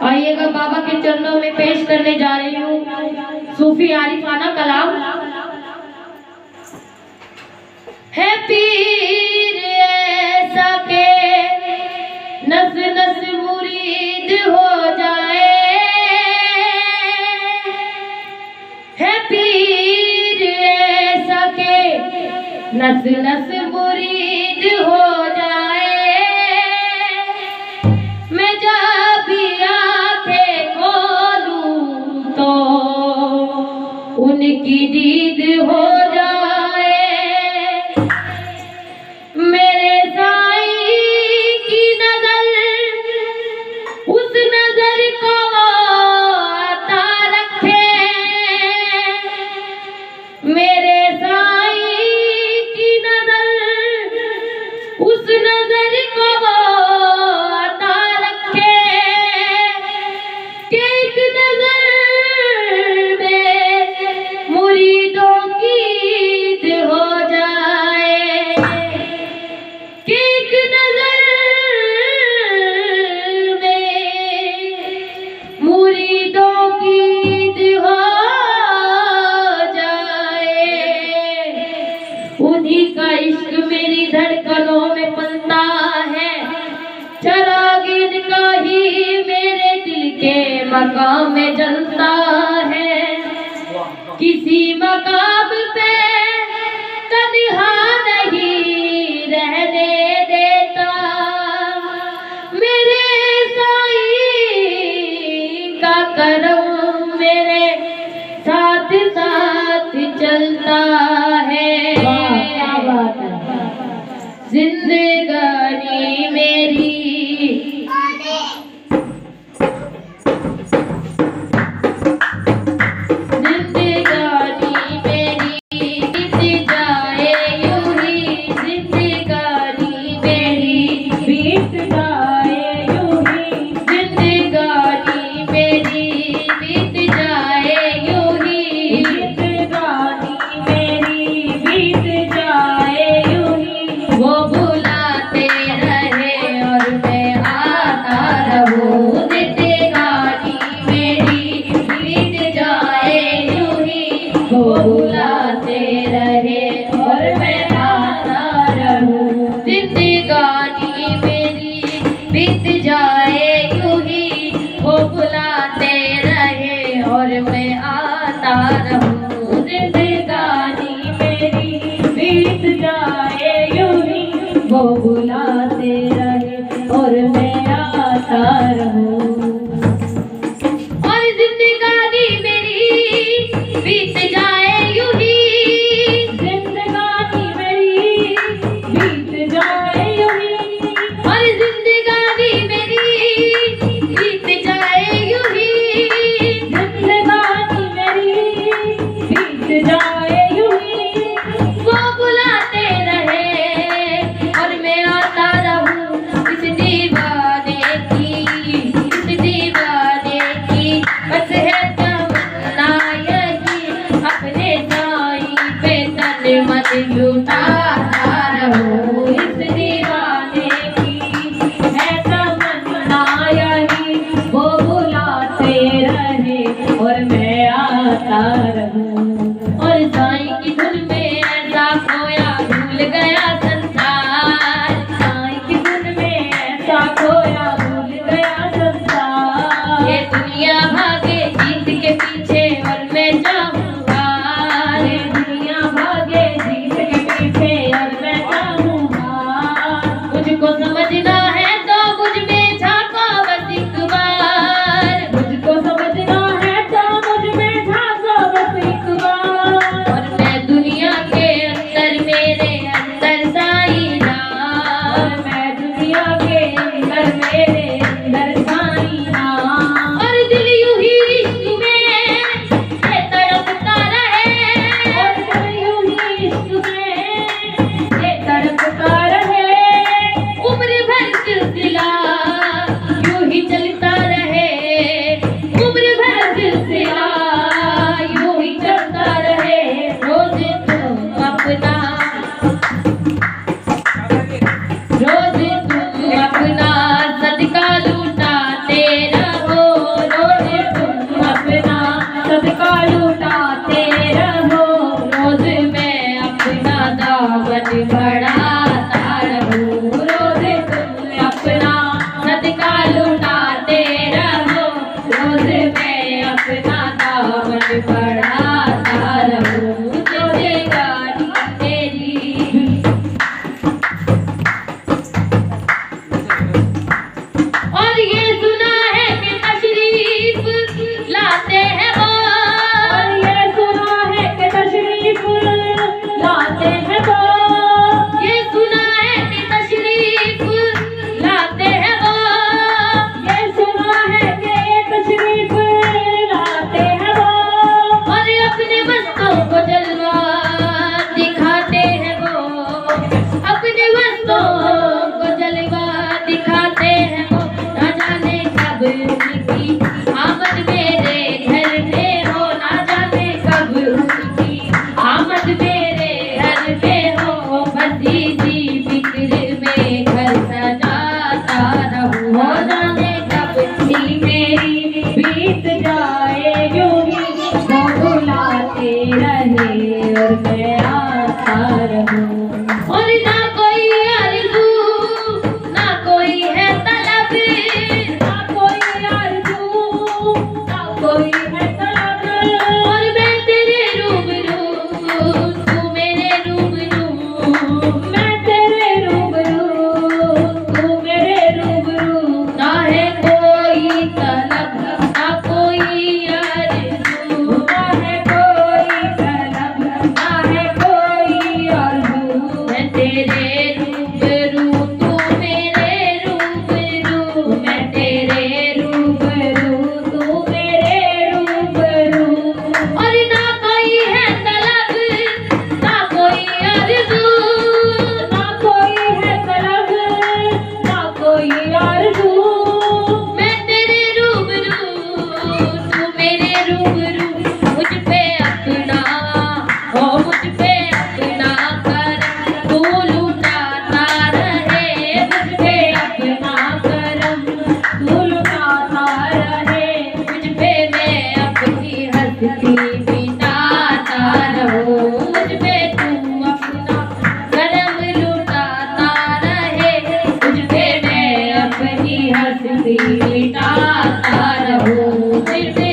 आइएगा बाबा के चरणों में पेश करने जा रही हूँ सूफी आरिफाना कलाम। है पीर ऐसा के नस नस मुरीद हो जाए, है पीर ऐसा के नस नस मुरीद हो जाए। मैं जब भी आंखें खोलूं तो उनकी दीद हो जाए। मेरे साईं की नजर उस नजर को आता रखे, मेरे साईं की नजर उस नजर को आता रखे। कि एक नजर में मुरीदों की ईद हो जाए, कि एक नजर में मुरीदों की ईद हो जाए। उन्हीं का इश्क मेरी धड़कनों में पलता है, चराग इनका ही मेरे दिल के मकाम में जलता है। किसी मकाम पे तन्हा नहीं रहने देता, मेरे साईं का करम मेरे साथ साथ चलता है। क्या बात है। जिंदगानी मेरी जिंदगानी उनकी आमद मेरे घर में हो, ना जाने कब उनकी आमद मेरे घर में हो। बसी सी फिक्र में घर सजाता रहूं, हो जाने कब सी मेरी बीत जाए यूं ही, वो बुलाते रहे और मैं आता रहूं। और ना कोई आरज़ू, ना कोई है तलब, ना कोई आरज़ू, ना कोई है तलब। और मैं तेरे रूबरू, तू मेरे रूबरू, मैं तेरे रूबरू, तू मेरे रूबरू। ना है कोई तलब, ना कोई आरज़ू, ना है कोई तलब, ना है कोई आरज़ू। मैं तेरे रूबरू, तू मेरे रूबरू, मैं तेरे रूबरू, तू मेरे रूबरू। और ना कोई है तलब, ना कोई आरज़ू, ना कोई है तलब, ना कोई आरज़ू। मैं तेरे रूबरू, तू मेरे रूबरू। मुझ पे अपना, ओ मुझ पे अपना करम तू लुटाता रहे, मुझ पे अपना करम तू लुटाता रहे। मुझ पे मैं अपनी हस्ती मिटाता रहूं, मुझ पे तू अपना करम लुटाता रहे। मुझ पे मैं अपनी हस्ती मिटाता रहूं, मुझ पे